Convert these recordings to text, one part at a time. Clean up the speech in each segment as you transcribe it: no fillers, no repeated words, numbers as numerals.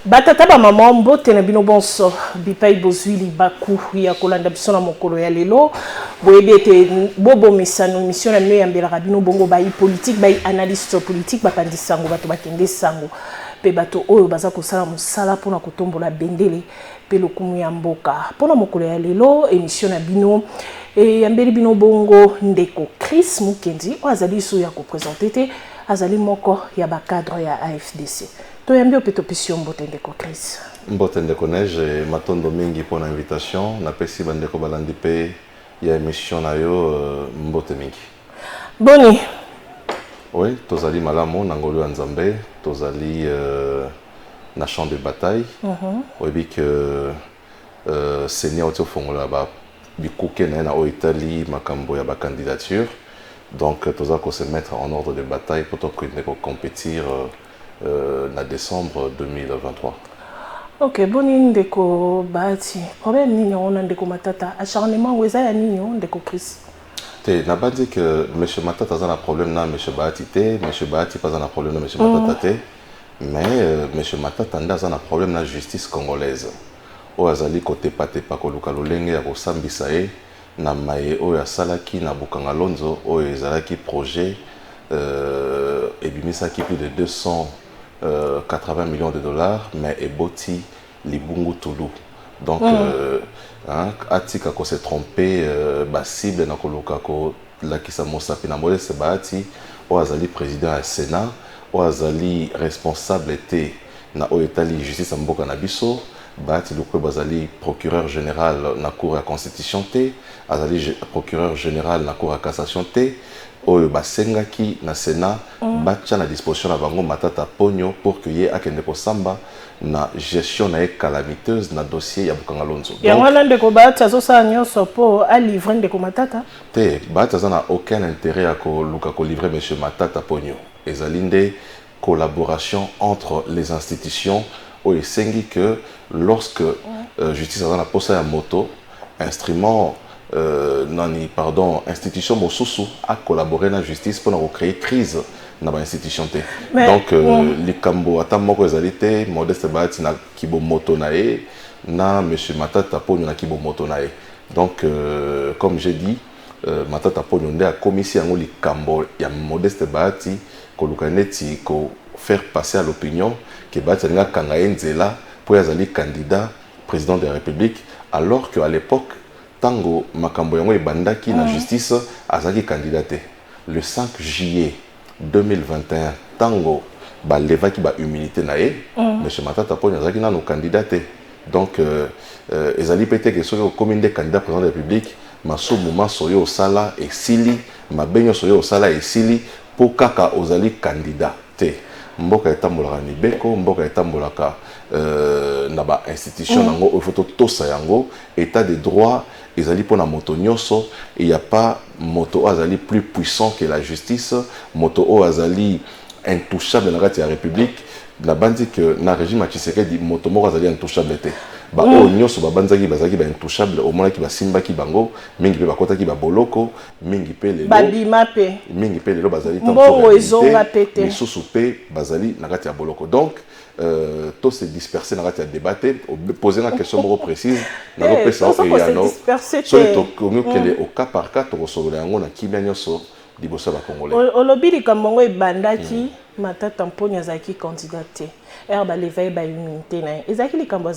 Batata ba maman mbote na bino bonso bipai bozwili baku ya kolanda biso na mokolo ya lelo boyebi ete bobo misano mission na mino ya mbelaka bino bongo bai politique bai analyste politique bakandi sango bato bakende sango pe bato oyo baza kosala mosala pona kotombola bendele pe lokumu ya mboka pona mokolo ya lelo émission na bino e yambeli bino bongo ndeko Chris Mukendi azali so ya ko présenter te azali moko ya ba cadre ya AFDC. To yambio peto pisio mbote ndeko Chris. Mbote ndeko neige matondo mingi pour l'invitation na pesi bandeko balandi pe ya émission na yo mbote mingi. Boni. Oui, tozali malamu na ngolo ya Nzambe, tozali na champ de bataille. Oui que Seigneur to fongola ba bikuke na o Italie makambo ya ba candidature. Donc toza ko se mettre en ordre de bataille pour compétir en décembre 2023. Ok, boni ndeko bati. Problème nini on ndeko matata acharnement weza ya nini ndeko Chris. Te n'a pas dit que monsieur Matata a un problème na monsieur Bati te, monsieur Bati pas un problème na monsieur Matata te, mais monsieur Matata a un problème na justice congolaise. O azali côté pate pa ko luka lolenge ya ko sambisa e na maye o ya salaki na Bukanga Lonzo o ezalaki projet ebimisa ki plus de 280 millions de dollars mais eboti libungu Tulu. Donc atika ko se tromper ba cible na ko luka ko la kisa mosapi na mole se baati o azali président ya Sénat o azali responsable te na o etali justice mboka na biso Bati Lukwe Bazali, procureur général na Cour à Constitution T, Azali procureur général na Cour à Cassation T, Oyo Basengaki na Sénat, Batcha na disposition na Bango Matata Pogno pour que y ait Akendeko Samba na gestion na calamiteuse na dossier ya Bukanga Lonzo. Ya wana ndeko Batcha zosa nyonso po a livrer ndeko Matata? Te, Batcha n'a aucun intérêt à ko livrer monsieur Matata Pogno. Ezalinde collaboration entre les institutions. Il s'indique que lorsque justice a la poste à moto, instrument, institution Mosusu a collaboré dans la justice pour créer crise dans l'institution. Donc, les Kambo, à moko ezalité, modeste bati na kibo moto nae, na monsieur Matata Pogno na kibo moto nae. Donc, comme j'ai dit, Matata Pogno a commission les Kambo, ya modeste bati, kolukaneti ko faire passer à l'opinion que Batenga Kangaenzela pour être candidat président de la République, alors qu'à l'époque, Tango Makambo Yango et Bandaki la justice a candidaté. Le 5 juillet 2021, Tango Baleva qui ba humilité nae, M. Matata Pogno a nos candidaté. Donc, ezali pété que sur le commune des candidats président de la République, Maso Mouma Soyo au Sala et Sili, Mabenyo Soyo au Sala et Sili, pour Kaka Ozali candidat. Mboka etambolaka nibeko mboka etambolaka na ba institution nango il faut tosa yango état de droit ezali pona moto nyonso il y a pas moto azali plus puissant que la justice moto o azali intouchable na kati ya république la bandi que na régime ya Tshisekedi moto moko azali intouchable te ba o nyonso ba banzaki bazaki ba intouchable au moins ki ba simbaki bango mingi pe bakota ki ba boloko mingi pe lelo babima pe mingi pe lelo bazali mbongo ezonga pete misusu pe bazali na kati ya boloko donc tout se disperser na kati ya débattre poser une question moko précise na lo pesa o ya no so to komi kele au cas par cas to kosobola yango na kimia nyonso liboso ba congolais olobili kamongo ebandaki Matata Pogno azaki candidaté erba levaille ba immunité na ezaki likambo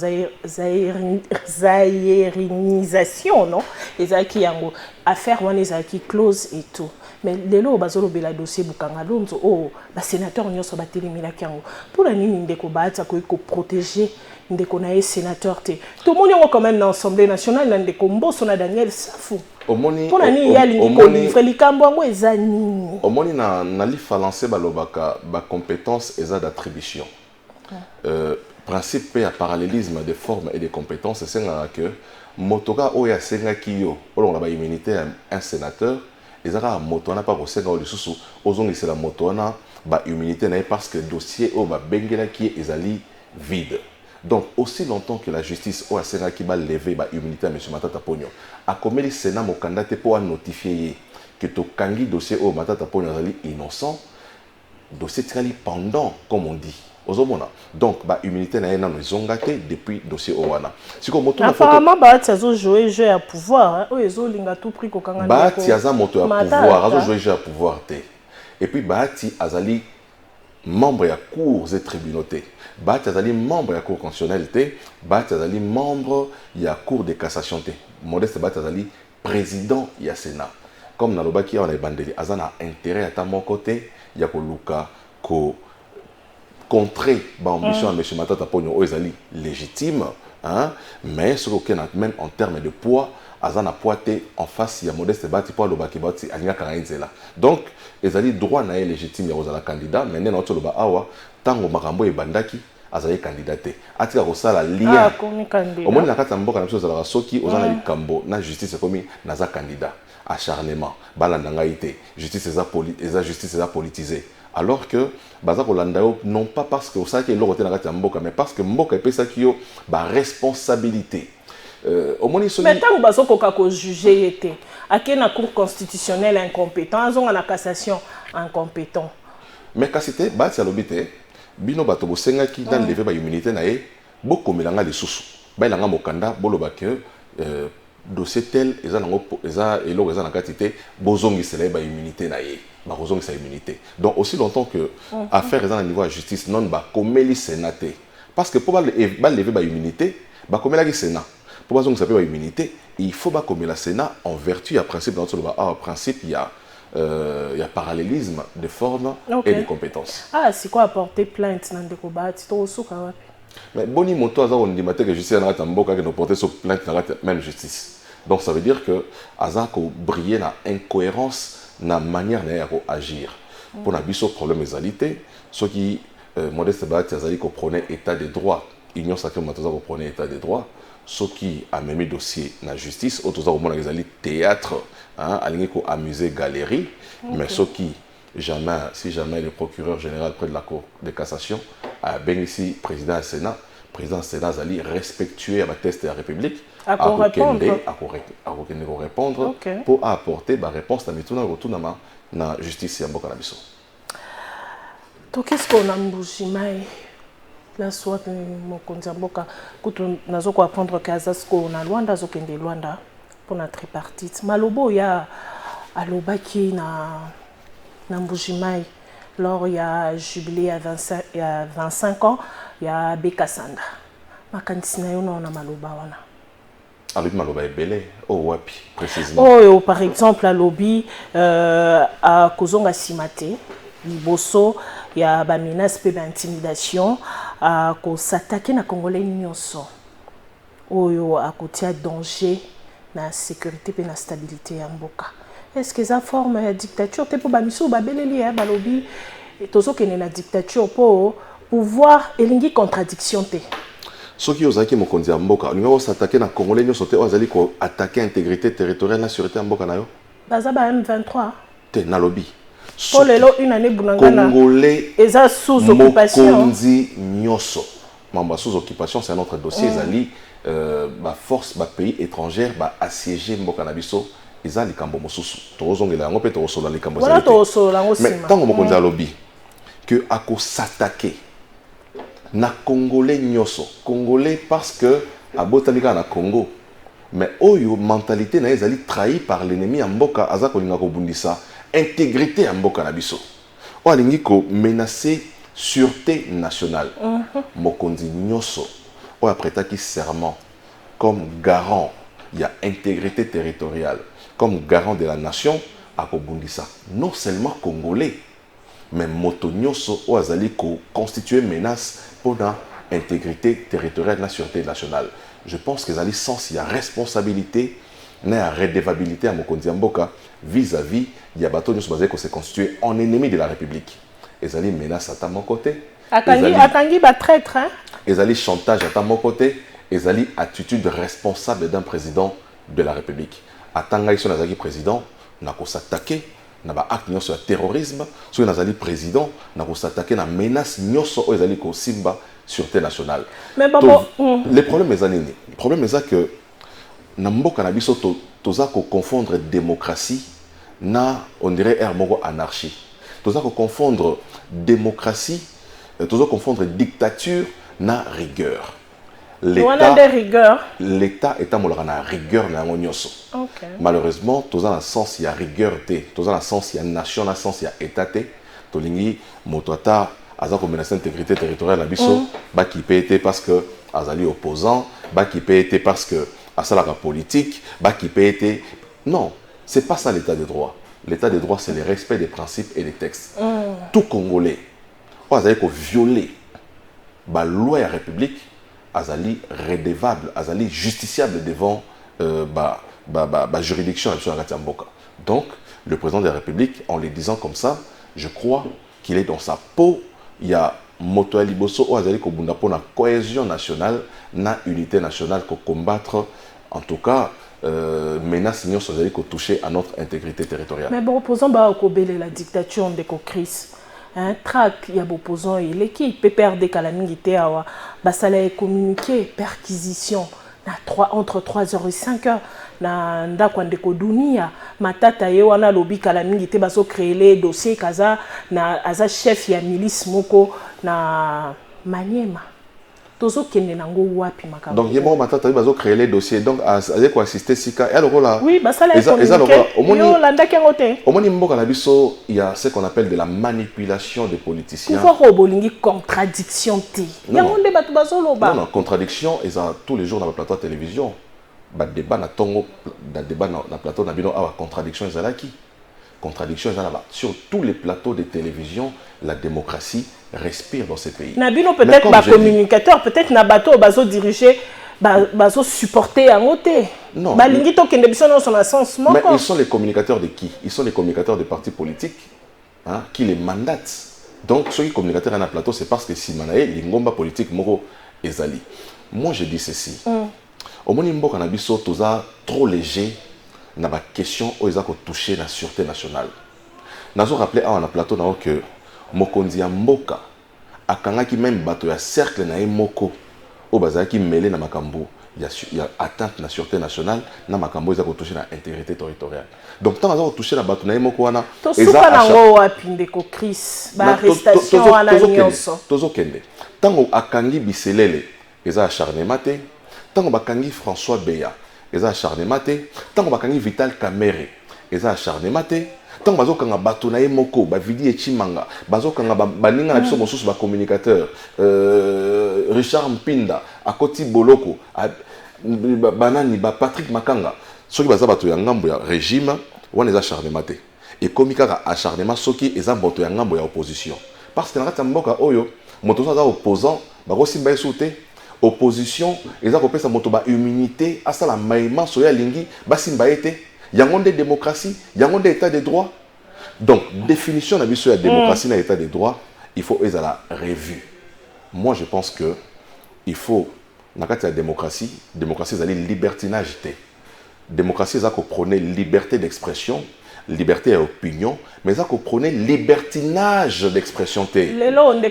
zaïrisation non ezaki yango affaire wana ezaki close et tout mais lelo bazolo bela dossier Bukanga Lonzo oh ba sénateur nyonso ba telemilaki yango pour la nini ndeko baata ko protéger ndeko na sénateur te tout le monde est quand même dans l'Assemblée nationale na ndeko Mboso na Daniel Safou omoni pour la nini ya lingi ko livrer likambo yango ezani omoni na li falancer balobaka ba compétences eza d'attribution principe ya parallélisme des formes et des compétences c'est que motoka oya senga kiyo olonga ba immunité un sénateur ezaka moto na pas ko senga o lisusu ozongi c'est la moto na ba immunité na parce que dossier o ba bengela ki ezali vide. Donc, aussi longtemps que la justice ou a Sénat qui va lever la immunité à M. Matata Pogno, a comme le Sénat m'a candidaté pour notifier que ton dossier au Matata Pogno est innocent, dossier trali pendant, comme on dit. ozomona donc ba immunité na yena no zongate depuis dossier owana siko moto na apparemment Bahati azo jouer jeu à pouvoir o ezo linga tout prix ko kanga Bahati aza moto ya pouvoir azo jouer jeu à pouvoir te et puis Bahati azali membre ya cours et tribunaux te Bahati azali membre ya cour constitutionnelle te Bahati azali membre ya cour de cassation te Modeste Bahati azali président ya Sénat comme nalobaki on a bandeli azana intérêt à ta mon côté ya ko luka ko contrer l'ambition de M. Matata Pogno ezali légitime hein mais ce qu'on a même en termes de poids azana poité en face il y a Modeste Bahati pour lobaki Bahati alinga karainzela donc ezali droit na légitime ya ozala candidat mais nena otoloba awa tango makambo e bandaki azali candidaté atika ko sala lien au moins na kata mboka na biso zala soki ozana likambo na justice komi naza candidat acharnement balanda ngaité justice eza justice eza politisée alors que baza kolanda yo non pas parce que osaki eloko te na kati ya mboka mais parce que mboka epesaki yo ba responsabilité omoni so mais tant bazo koka ko juger yete akena cour constitutionnelle incompétent azonga na cassation incompétent mais kasite Bahati alobite bino bato bosengaki dans lever ba immunité na ye bokomelanga lisusu bailanga mokanda boloba que dossier tel eza eloko eza na kati te bozongisela ba immunité na ye sa immunité donc aussi longtemps que affaire eza na niveau de justice non ba komeli Sénat te parce que pour ba lever ba immunité ba komelaki Sénat pour bazongisa pe ba immunité il faut ba komela Sénat en vertu ya principe dans le principe il y a parallélisme de forme et de compétences. Ah, c'est quoi apporter plainte dans des combats tu t'en souka wapi mais boni moto aza on dit que justice na tamboka que no porter sur plainte na même justice donc ça veut dire que aza ko briller na incohérence na manière na agir pour na biso problème ezalité ceux qui Modeste Bahati azali ko prôner état de droit union sacrée matoza ko prôner état de droit ceux qui a même dossier na justice autoza ko mona ezali théâtre hein alingi ko amuser galerie mais ceux qui jamais si jamais le procureur général près de la cour de cassation a ben ici président du Sénat azali respectueux à la test de la République à répondre pour apporter la réponse à mituna retour na justice ya mboka na biso. Donc qu'est-ce qu'on a mbujimai la soit mokonza mboka kutu nazo ko apprendre kazasko na Luanda zo kende Luanda pour na tripartite malobo ya alobaki na mbujimai lors il y a jubilé à 25 ans il y a Bekasanda makanisi na yo na maloba wana alobi maloba ebele o wapi précisément oh par exemple alobi a kozonga simate liboso ya ba menace pe ba intimidation a ko s'attaquer na congolais nyonso oyo a kotia danger na sécurité pe na stabilité ya mboka. Est-ce que ça forme la dictature te pour ba miso ba beleli ya balobi tozo kene na dictature pour pouvoir elingi contradiction te ceux qui osaki mokonzi ya mboka ningo s'attaquer na congolais nyonso te ozali ko attaquer intégrité territoriale na sûreté ya mboka na yo baza ba M23 te na lobby pour lelo une année bunangana congolais eza sous occupation mokonzi nyonso mamba sous occupation c'est un autre dossier ezali ba force ba pays étrangère ba assiéger mboka na biso eza likambo mosusu tozongela yango pe tozosola likambo voilà tozosola ngo sima mais tango mokonzi ya lobby que ako s'attaquer na congolais nyoso congolais parce que abotanika na Congo mais oyo mentalité na ezali trahi par l'ennemi ya mboka aza kolinga ko bundisa intégrité ya mboka na biso o alingi ko menacer sûreté nationale mokonzi nyoso o apretaki serment comme garant il y a intégrité territoriale comme garant de la nation à kobundisa non seulement congolais mais moto nyoso o azali ko constituer menace pour la intégrité territoriale de la sûreté nationale. Je pense que zali sens il y a responsabilité na redevabilité à mokonzi mboka vis-à-vis il y a bateau nyoso basé ko se constituer en ennemi de la République. Ezali menace à mon côté. Atangi ba traître hein. Ezali chantage à mon côté, ezali attitude responsable d'un président de la République. Atanga iso nazaki président na ko s'attaquer na ba acte nyonso ya terrorisme so nazali président na ko s'attaquer na menace nyonso o ezali ko simba sûreté nationale. Mais bon, le problème est nini? Le problème est que na mboka na biso toza ko confondre démocratie na on dirait moko anarchie. Toza ko confondre démocratie toujours confondre dictature na rigueur. L'État est à rigueur na nyonso. Malheureusement, tous dans le sens il y a rigueur té, tous dans le sens il y a nation, dans le sens il y a état té. Tolingi motota aza ko menacer l'intégrité territoriale la biso, ba qui peut être parce que azali opposant, ba qui peut être parce que asala la politique, ba qui peut être non, c'est pas ça l'état de droit. L'état de droit c'est le respect des principes et des textes. Tout Congolais azali ko violer ba loi ya République azali redevable, azali justiciable devant juridiction. Donc, le président de la République, en le disant comme ça, je crois qu'il est dans sa peau. Il y a Moto Liboso ou azali ko bunda pour la cohésion nationale, na unité nationale pour combattre, en tout cas, menace nous azali ko toucher à notre intégrité territoriale. Mais bon, opposant ba ko belé la dictature de Cocris. Un trac, il y a opposant et l'équipe peut perdre des calamités à basala et communiquer perquisition entre 3h et 5h na ndakwande ko dunia matata ye wana lobi calamité baso créer les dossiers kaza na aza chef ya milice moko na Maniema. Donc, il y a matata baso créer les dossiers. Donc, avec quoi assister Sika. Et alors là, oui, bah ça l'a il y a ce qu'on appelle de la manipulation des politiciens. Contradiction. Non, contradiction, et ça tous les jours dans le plateau de télévision. Débat na débat na plateau na bino a contradiction est là qui contradiction est là sur tous les plateaux de télévision. La démocratie respire dans ces pays. Nabino peut-être pas communicateur, peut-être na bateau baso diriger, baso supporter en côté. Non. Balingi to kende biso dans son sens. Mais ils sont les communicateurs de qui? Ils sont les communicateurs des partis politiques, hein, qui les mandatent. Donc ceux qui communicateurs à un plateau, c'est parce que si manaye l'ingomba politique moro ezali. Moi je dis ceci. Au moins mboka na biso toza trop léger na ba question o ezako toucher la sûreté nationale. Nazo rappeler à un plateau na que mokonzi ya mboka akangaki même bato ya cercle na moko o bazaki mêlé na makambo ya atteinte na sûreté nationale na makambo ezako toucher na intégrité territoriale. Donc tant azako toucher na bato na moko wana eza nango wapinde ko Chris ba arrestation wana nyonso tozo kende tango akangi biselele eza acharnement te, tango bakangi François Beya eza acharnement te, tango bakangi Vital Kamerhe eza acharnement te, tango bazokanga bato na moko ba Vidi Echimanga bazokanga baninga na biso mosusu ba communicateur Richard Mpinda akoti Boloko banani ba Patrick Makanga soki baza bato ya ngambo ya régime wana eza acharnement te et comme kaka acharnement soki eza bato ya ngambo ya opposition parce que na kati ya mboka oyo moto aza opposant bakosimba yesu te opposition eza kopesa moto ba immunité asala maïma soya lingi basimba ete yango nde démocratie yango nde état de droit. Donc définition de la démocratie et l'état de droit, il faut être à la revue. Moi je pense que il faut dans la démocratie c'est la libertinage. Démocratie c'est qu'on prôner liberté d'expression, liberté d'opinion, mais ça qu'on prôner libertinage d'expression.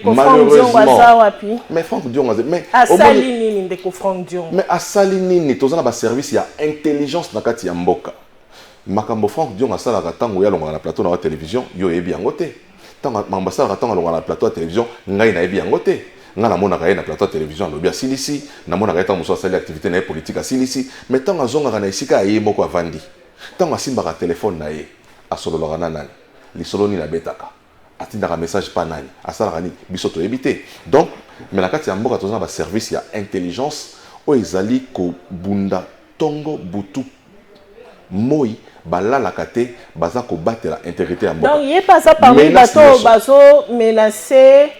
Malheureusement. Mais Franck Dion, mais à Salinini de Franck Dion. Mais à Salinini, tous on a service, il y a intelligence dans la mboka. Makambo Franck Dion a ça la tango ya longa na plateau na télévision yo yebi yangote. Tango mambasa la tango longa na plateau de télévision ngai na yebi yangote. Nga na mona na plateau de télévision lobi silisi, na mona tango so sali activité na politique silisi, mais tango zonga na isika ye moko avandi. Tango simba ka téléphone na ye, asolo la nani, li solo ni na betaka. Atinda ka message pa nani, asala rani biso to ebité. Donc, mais na kati ya mboka tozana ba service ya intelligence o ezali ko bunda tongo butu moi bala la kate baza ko battre la intégrité à mboka. Donc il pas ça parmi bateau bazo menacer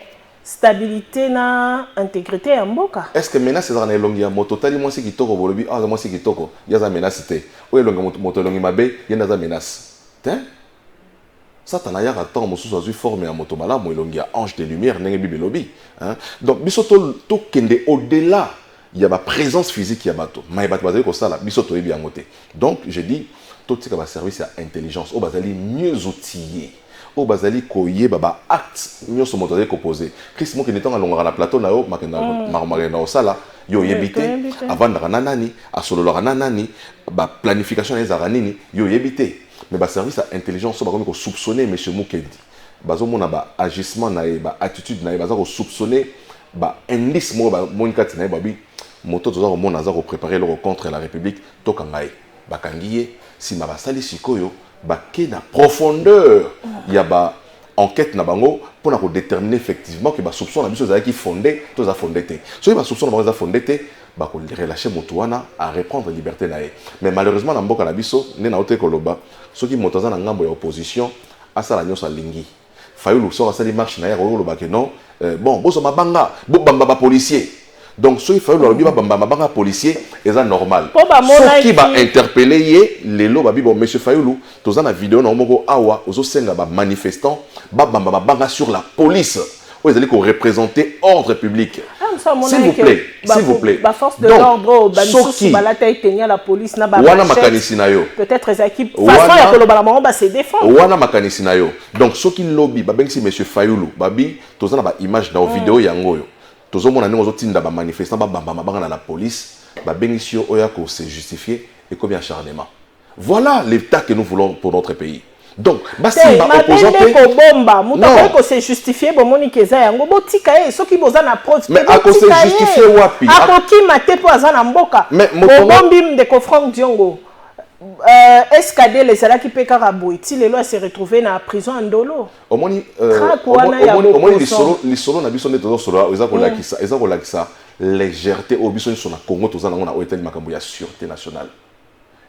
stabilité na intégrité à mboka. Est-ce que menace za na longi ya moto tali mo siki toko bolobi ah mo siki toko ya za menace te o longi moto longi mabe yenda za menace te ça tana ya raton mo susu azu forme ya moto mala mo longi ya ange de lumière ndenge bibelobi hein. Donc biso to kende au-delà il y a ma présence physique ya bato mais bato bazali ko sala biso to yebi yango te. Donc je dis tout ce qui va servir à intelligence au bazali mieux outillé au bazali koye baba acte mieux se montrer composé Chris mo qui n'étant à longa la plateau na yo makenda marmarena au sala yo yebité avant na nani a solo la nani ba planification les aranini yo yebité mais ba service à intelligence ba comme ko soupçonner monsieur Mukendi bazomona ba agissement nae ba attitude nae baza ko soupçonner ba indice mo ba monikati nae babi moto toza ko mona za ko préparer le contre la République to kangaye ba kangiye si ma basali sikoyo ba ke na profondeur ya ba enquête na bango pour na ko déterminer effectivement que ba soupçon na biso za ki fondé to za fondé té so ba soupçon na bango za fondé té ba ko relâcher motuana à reprendre liberté nae mais malheureusement na mboka na biso ne na ote koloba soki moto za na ngambo ya opposition asala nyosa lingi Fayulu sort asali marche na ya ko loba que non bon boso mabanga bo bamba ba policier donc soki Fayulu lobi ba bamba mabanga policier eza normal soki ba interpeller ye lelo babi bon monsieur Fayulu toza na vidéo na moko awa ozo senga ba manifestant ba bamba mabanga sur la police où ils allaient représenter ordre public. S'il vous plaît, s'il vous plaît. La force de l'ordre, la police n'a pas peut-être les équipes façon se défendre. Wana makanisi na yo. Donc ce qui lobby ba bengi monsieur Fayulu babi toza na ba image na vidéo yango yo. Tozo mona ningo zotinda ba manifestant ba bamba mabanga na la police ba bengi si oya ko se justifier et comme acharnement. Voilà l'état que nous voulons pour notre pays. Donc, basi ba opposante ko bomba muta ko se justifier bo monique za yango botika e soki boza na preuve mais a ko se justifier wapi akoki mate po azana mboka bombi ndeko Franck Diongo escadé les ala qui peka raboiti lelo se retrouver na prison en Ndolo omoni omoni li solo na biso neto solo eza ko lakisa légèreté au biso sur na Congo toza na hôtel makambo ya sûreté nationale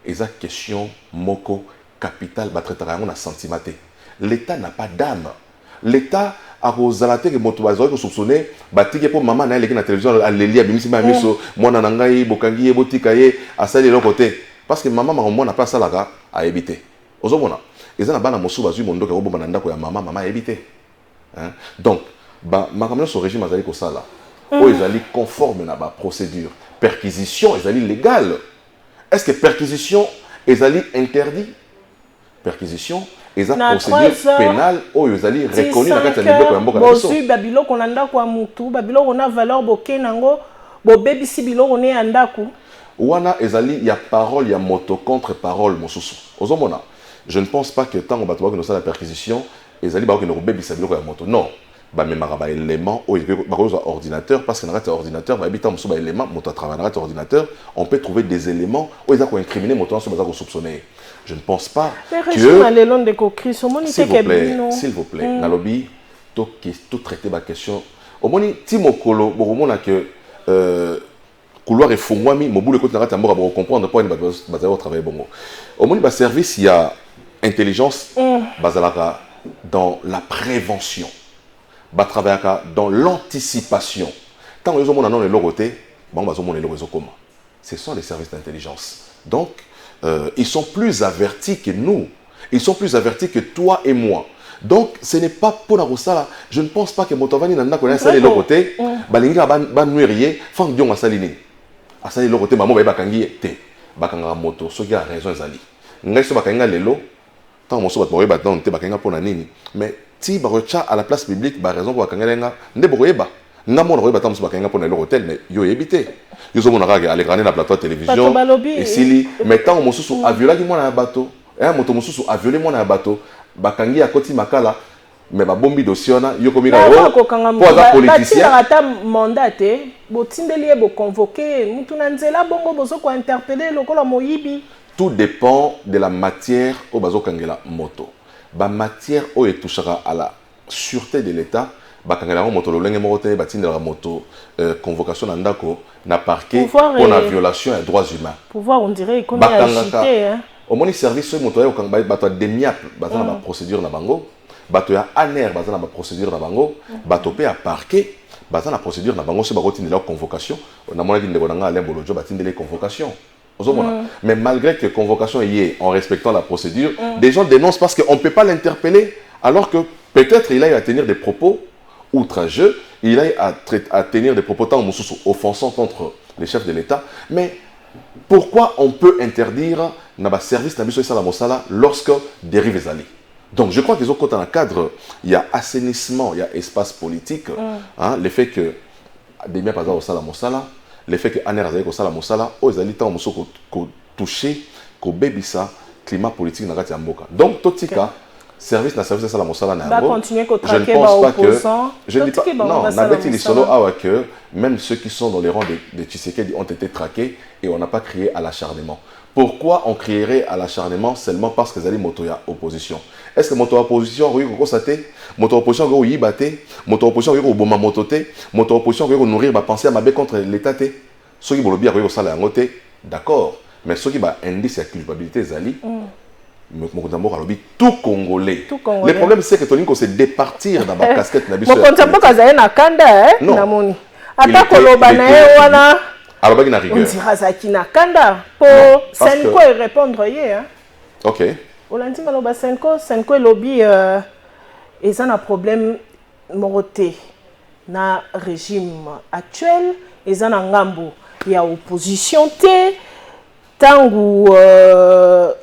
eza question moko capital batretara yango na sentimenté. L'État n'a pas d'âme. L'État a rozalate que moto bazoi ko soupçonner batike pour maman na leki na télévision aleli abimisi ma miso mwana na ngai bokangi botika ye asali le côté parce que maman ma mwana pas salaka a éviter. Ozomona. Eza na bana mosu bazui mondo ka oboma na ndako ya maman éviter. Hein? Donc ba makamyo so régime azali ko sala. O ezali conforme na ba procédure. Perquisition ezali légale. Est-ce que perquisition ezali interdit? Perquisition et ça procédure pénale ou ils allaient reconnu dans la liberté de mboka biso babilo konanda kwa mutu babilo ona valeur bokenango bo baby si bilo on est andaku wana ezali ya parole ya moto contre parole mosusu ozomona je ne pense pas que tant on batwa que nous la perquisition ezali ba ko no baby sa bilo ya moto non ba memara ba élément ou ba ko ordinateur parce que na kati ordinateur ba habitant musu ba élément moto travailler na kati ordinateur on peut trouver des éléments où ils a ko incriminer moto so ba ko soupçonner. Je ne pense pas que... S'il vous plaît, Nalobi, tout traiter ma question. Au moins, Timokolo, bon, que couloir et fongwami, mon bout de côté de la pour comprendre pourquoi il va travailler bon. Au moins, il service, il y a intelligence, dans la prévention, dans l'anticipation. Tant que les hommes ont les logotés, ce sont les services d'intelligence. Donc, ils sont plus avertis que nous. Ils sont plus avertis que toi et moi. Donc, ce n'est pas pour la Rossala. Je ne pense pas que Motovani n'a pas salé le côté. Balinga ban nuirier, fang dion a salini. A salé le côté, maman va bakangi te. Bakanga moto, ce qui a raison zali. Ngai so bakanga lelo. Tant mon so bat moye baton te bakanga pour nani. Mais si barocha à la place publique, ba raison pour bakanga lenga, ne boyeba. Nga mon roye baton so bakanga pour l'hôtel, mais yo éviter. Ils ont aller gagner la plateau télévision et si mettant mon sous a violé mon bateau et un moto sous a violé mon bateau bakangi à côté makala mais ba bombi dosiona yo komika pour la politicien ata mandaté botindeli bo convoquer mutu na nzela bongo bozo ko interpeller lokola moyibi. Tout dépend de la matière au bazo kangela moto ba matière au etouchera à la sûreté de l'État. Bakangela moto lolenge moto batindela moto convocation ndako na parquet pour la violation des droits humains. Pouvoir on dirait comme agité hein. Au moins service moto ya kanga bato demiap bazana ba procédure na bango, bato ya aner bazana ba procédure na bango, bato pe à parquet bazana procédure na bango se ba kotindela convocation, on a mona ki ndeko nga Alain Bolojo batindela convocation. Mais malgré que convocation y est en respectant la procédure, des gens dénoncent parce qu'on ne peut pas l'interpeller alors que peut-être il a à tenir des propos outrageux, il a à tenir des propos tant offensants contre les chefs de l'État. Mais pourquoi on peut interdire le service lorsque dérive les alliés? Donc je crois qu'ils ont compté dans le cadre, il y a assainissement, il y a espace politique, hein, le fait que des miens pas au sala, le fait que Aner Azaï au sala mosala, aux alliés tant touché, qu'au bébisa climat politique dans la Mboka. Donc totika service na service ça la mosala na va continuer à je ne traquer pense pas opposants. que je ne dis pas non nabeti li solo awa que même ceux qui sont dans les rangs de Tshisekedi ont été traqués et on n'a pas crié à l'acharnement. Pourquoi on crierait à l'acharnement seulement parce que zali motoya opposition? Est-ce que moto opposition oui ko saté moto opposition ko yibaté moto opposition ko boma mototé moto opposition ko nourrir ba penser à mabe contre l'état té ceux qui bolobi ko sala ngoté d'accord mais ceux qui ba indice à culpabilité zali tout Congolais. Le problème c'est que Toninko se départir dans la casquette na biso. Mokontambo kazaye na kanda namoni. Ata koloba na ye wana. Alors na rigueur. On dira zaki na kanda pour Senko et répondre hier. OK. Olandi maloba Senko lobby ils ont un problème moroté na régime actuel, ils ont un ngambo, il y a opposition té tangu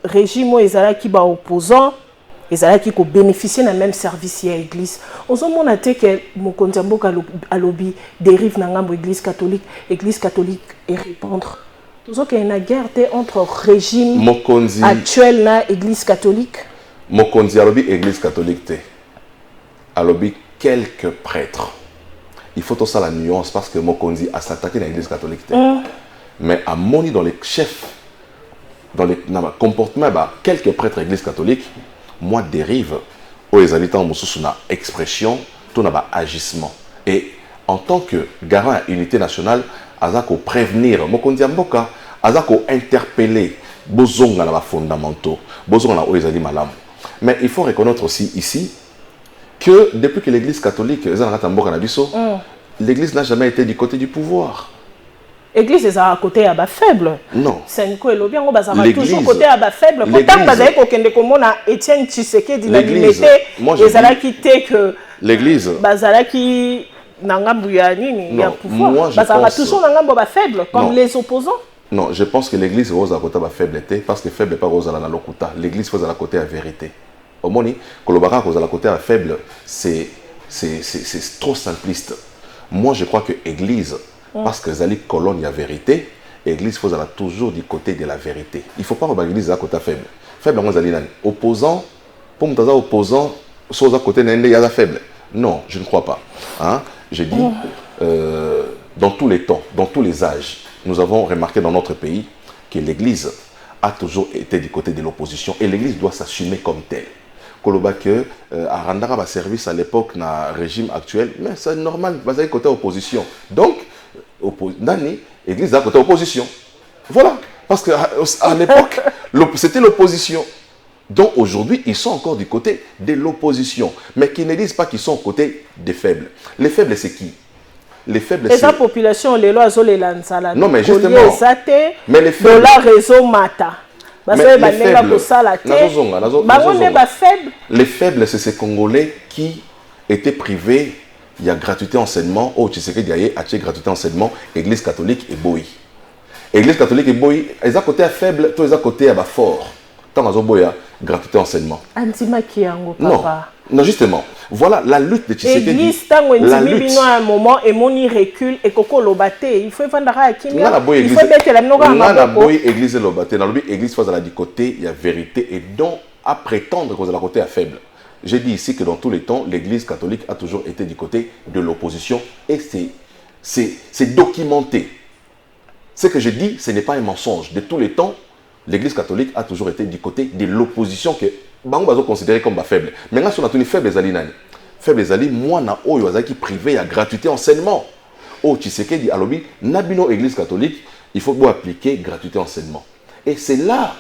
régime ezala ki ba opposant ezala ki ko bénéficier na même service ya église ozo mona te que mokonzi mboka alobi dérive na ngambo église catholique et répondre tozo ke na guerre te entre régime mokonzi actuel na église catholique mokonzi alobi église catholique te alobi quelques prêtres il faut tout ça la nuance parce que mokonzi a s'attaqué à l'église catholique te mais à moni dans les chefs dans le comportement quelques prêtres de l'église catholique moi dérive aux habitants na expression tout n'a agissement et en tant que garant à unité nationale azako prévenir mokonzi mboka azako interpeller bozonga na fondamentaux bozonga na oezali malam mais il faut reconnaître aussi ici que depuis que l'église catholique l'église n'a jamais été du côté du pouvoir. L'église est à côté à bas faible. Non. C'est une quoi bien toujours côté à bas faible. Pourtant pas avec aucun de comment a Étienne Tshisekedi la limité. Les ala quitté que l'église. Bazala qui n'angambu ya nini ya pouvoir. Bazala toujours n'angambu bas faible comme les opposants. Non, je pense que l'église rose à côté bas faible parce que faible pas rose à la lokuta. L'église rose à la côté à vérité. Au moni kolobara rose à la côté à faible, c'est trop simpliste. Moi je crois que église parce que Zali colonne, il y a vérité. L'église, il faut aller toujours du côté de la vérité. Il ne faut pas que l'église à côté faible. Faible, on Zali opposant, pour me opposant, soit à côté il y a la faible. Non, je ne crois pas. Hein? J'ai dit, dans tous les temps, dans tous les âges, nous avons remarqué dans notre pays que l'église a toujours été du côté de l'opposition et l'église doit s'assumer comme telle. Koloba que à Randara service à l'époque dans le régime actuel, mais c'est normal, vous avez côté opposition. Donc, l'église à côté opposition. Voilà. Parce qu'à l'époque, c'était l'opposition. Donc aujourd'hui, ils sont encore du côté de l'opposition. Mais qui ne disent pas qu'ils sont au côté des faibles. Les faibles, c'est qui? Les faibles, c'est... la population, les lois, les lanzala. Non, mais justement... Mais les faibles... la réseau mata. Les faibles, c'est ces Congolais qui étaient privés. Il y a gratuité enseignement. Oh, tu sais qu'il y a gratuité enseignement. Église catholique et boy. Église catholique et boy. Ils ont côté faible, tous ils ont côté fort. Tant qu'ils ont boy, gratuité enseignement. Antima qui est en papa. Non, justement. Voilà la lutte de Tshisekedi. Église, tant que un moment et mon recule et coco lobaté. Il faut vendre à qui? Il faut mettre la noga en maboko. Église lobaté. Dans le but, église face à la du côté, il y a vérité et donc à prétendre qu'on est à la côté à faible. J'ai dit ici que dans tous les temps, l'église catholique a toujours été du côté de l'opposition et c'est documenté. Ce que je dis, ce n'est pas un mensonge. De tous les temps, l'église catholique a toujours été du côté de l'opposition que Bango Bazo considéré comme faible. Maintenant, si on a tenu faible les alliés, faible les alliés, moi, na oyo qui privé à gratuité enseignement. Oh, tu sais que dit alobi, nabino église catholique, il faut appliquer gratuité enseignement. Et c'est là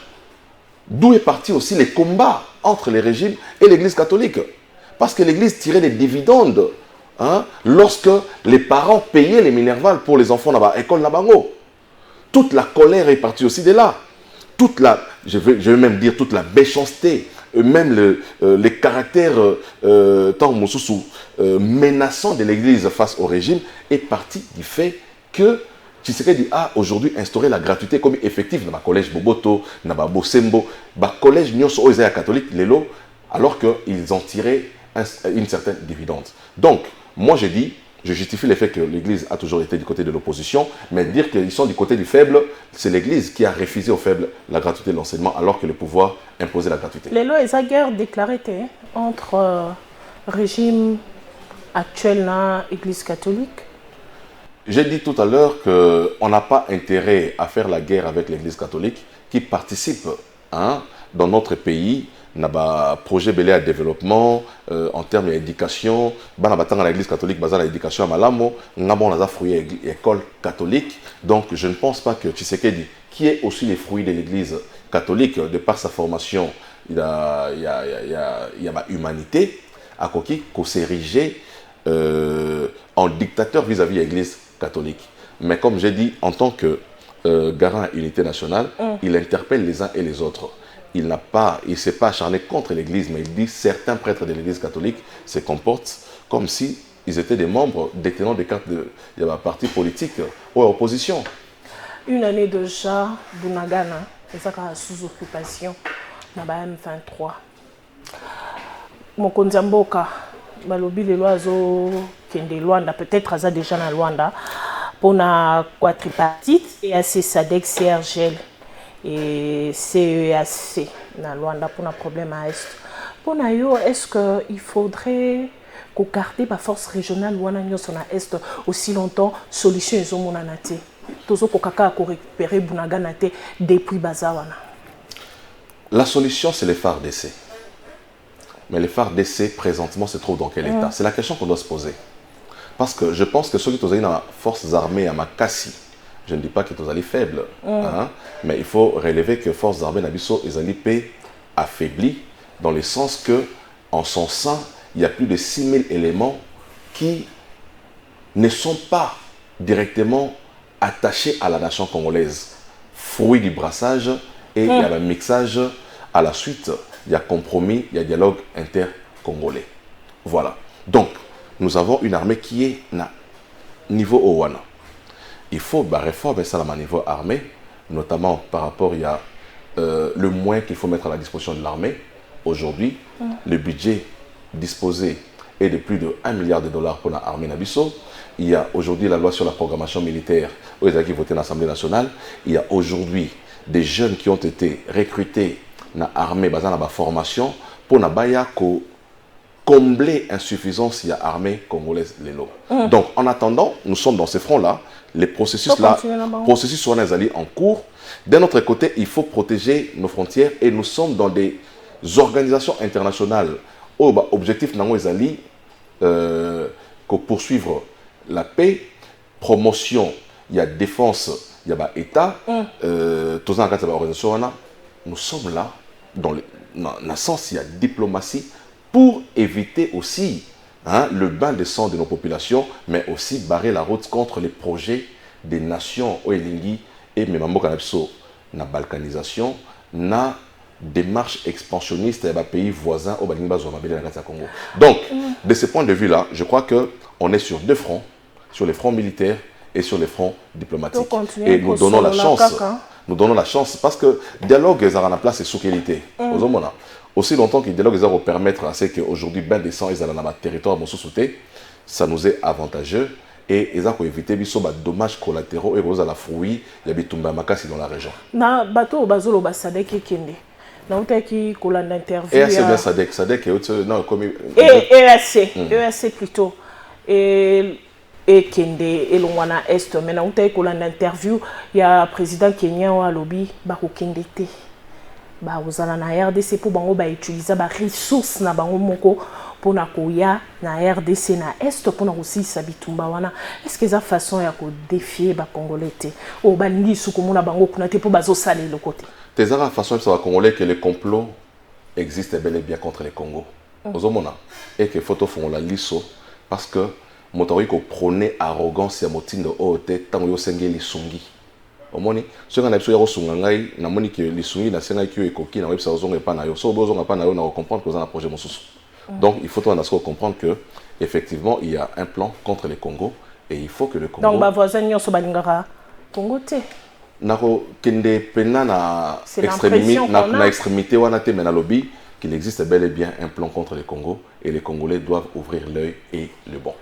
d'où est parti aussi les combats entre les régimes et l'église catholique. Parce que l'église tirait des dividendes lorsque les parents payaient les minervales pour les enfants dans l'école Nabango. Toute la colère est partie aussi de là. Toute la, je vais même dire toute la méchanceté, même les caractères menaçants de l'église face au régime est parti du fait que Tshisekedi a aujourd'hui instauré la gratuité comme effective dans le collège Boboto, dans le Bosembo, dans le collège Nyoso catholique, alors qu'ils ont tiré une certaine dividende. Donc, moi je dis, je justifie le fait que l'Église a toujours été du côté de l'opposition, mais dire qu'ils sont du côté du faible, c'est l'Église qui a refusé aux faibles la gratuité de l'enseignement alors que le pouvoir imposait la gratuité. Les lois et la guerre déclarée entre régime actuel et l'Église catholique. J'ai dit tout à l'heure qu'on n'a pas intérêt à faire la guerre avec l'Église catholique qui participe dans notre pays à projet belé à développement en termes d'éducation. Dans l'Église catholique, dans l'éducation à Malamo, nous avons des fruits de l'école catholique. Donc je ne pense pas que Tshisekedi, qui est aussi les fruits de l'Église catholique, de par sa formation, il y a humanité, à Koki, qu'on s'érigeait en dictateur vis-à-vis de l'Église catholique. Mais comme j'ai dit, en tant que garant à l'unité nationale, il interpelle les uns et les autres. Il ne s'est pas acharné contre l'Église, mais il dit que certains prêtres de l'Église catholique se comportent comme si ils étaient des membres détenant des cartes de partis politiques ou à opposition. Une année déjà, Bunagana, et ça sous occupation, dans M23. Mon Konzamboka, balobi les lois kende Luanda, peut-être à déjà dans Luanda, pour la quadripartite et assez SADC CRGL et CEAC dans Luanda pour un problème à est. Pour yo, est-ce qu'il faudrait qu'on garde la force régionale Luanda sur est aussi longtemps solution ils ont monanate. Tozo kokaka ko récupérer Bunaganate depuis Bazawana. La solution c'est les FARDC. Mais les FARDC présentement se trouvent dans quel état? C'est la question qu'on doit se poser. Parce que je pense que ceux qui sont dans les forces armées à Makassi, je ne dis pas qu'ils sont faibles, mais il faut relever que les forces armées Nabiso sont affaiblies dans le sens que en son sein, il y a plus de 6000 éléments qui ne sont pas directement attachés à la nation congolaise. Fruit du brassage et il y a le mixage à la suite. Il y a compromis, il y a dialogue inter-congolais. Voilà. Donc, nous avons une armée qui est à niveau Owana. Il faut réformer ça à niveau armée, notamment par rapport à le moins qu'il faut mettre à la disposition de l'armée. Aujourd'hui, le budget disposé est de plus de 1 milliard de dollars pour l'armée Nabiso. Il y a aujourd'hui la loi sur la programmation militaire qui a voté à l'Assemblée nationale. Il y a aujourd'hui des jeunes qui ont été recrutés dans l'armée, dans la formation, pour combler l'insuffisance de l'armée congolaise. Donc, en attendant, nous sommes dans ces fronts-là. Les processus-là, processus sont en cours. D'un autre côté, il faut protéger nos frontières et nous sommes dans des organisations internationales. Objectif, poursuivre la paix, promotion, il y a défense, il y a État, nous sommes là dans le sens il y a diplomatie pour éviter aussi le bain de sang de nos populations, mais aussi barrer la route contre les projets des nations Oelingi et Memambo na balkanisation, na démarche expansionniste des pays voisins au Congo. Donc, de ce point de vue-là, je crois qu'on est sur deux fronts, sur les fronts militaires et sur les fronts diplomatiques. Et nous donnons la chance. Nous donnons la chance parce que le dialogue est en place et sous qualité. Aussi longtemps que le dialogue va permettre à ce qu'aujourd'hui, ben des sangs, ils sont dans le territoire de sauté, ça nous est avantageux et ils ont évité des dommages collatéraux et ils ont la fruit, il y a des Makassi dans la région. Na bateau bazolo basadek kende. Na utaki kolanda interview. Et c'est bien Sadek non comme EAC plutôt. Et Kende et l'Ongwana Est. Mais na utaki kolanda interview, il y a président kenyan wa lobby bako Kende te. Ba uzana na RDC pour bango ba utiliser ba ressources na bango moko pour na koya na RDC na Est pour na aussi sabitumba wana. Est-ce que ça façon ya ko défier ba congolais te o balingi suku mona bango kuna te pour bazo saler le côté. T'es à la façon de congolais que le complot existe bel et bien contre les Congo. Ozomona et que photo font la liso parce que motori ko prôner arrogance ya motindo ote tango yo sengeli sungi. Omoni ce qu'on a besoin de sunga ngai na moni que les sungi na senga ki ekoki na websa ozonga pa na yo so bozonga pa na yo na comprendre que ça un projet mosusu. Donc il faut comprendre que effectivement il y a un plan contre les Congo et il faut que le Congo. Donc ba voisin nyonso balingara Congo te. Nako kende pena na extrémité wana te mena lobby qu'il existe bel et bien un plan contre les Congo et les Congolais doivent ouvrir l'œil et le bon.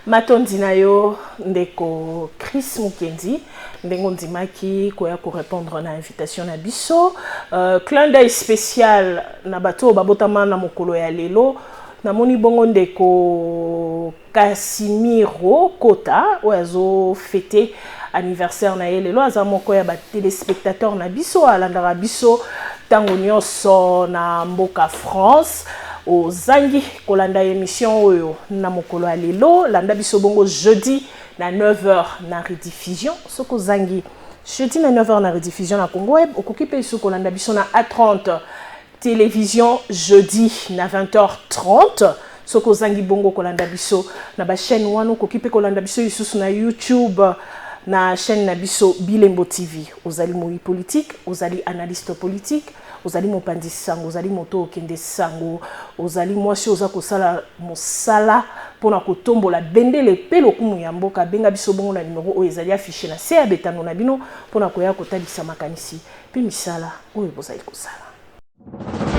Matondi na yo ndeko Chris Mukendi ndengo ndimaki koya ko répondre na invitation na biso clin d'œil spécial na bato babotama na mokolo ya lelo na moni bongo ndeko Casimiro Kota oyazo fêter anniversaire na ye lelo aza moko ya ba téléspectateur na biso alandaka biso tango nyonso na mboka France ozangi kolanda émission oyo na mokolo ya lelo landa biso bongo jeudi na 9h na rediffusion soko zangi jeudi na 9h na rediffusion na Congo Web okoki pe soko kolanda biso na A30 télévision jeudi na 20h30 soko zangi bongo kolanda biso na ba chaîne wano okoki pe kolanda biso isusu na YouTube na chaîne na biso Bilembo TV ozali moi politique ozali analyste politique ozali mopandi sango ozali moto okende sango ozali mwasi oza kosala mosala pona kotombola bendele pe lokumu ya mboka benga biso bongo na numéro oyo ezali affiché na se ya betano na bino pona koya kotalisa makanisi pe misala oyo bozali kosala.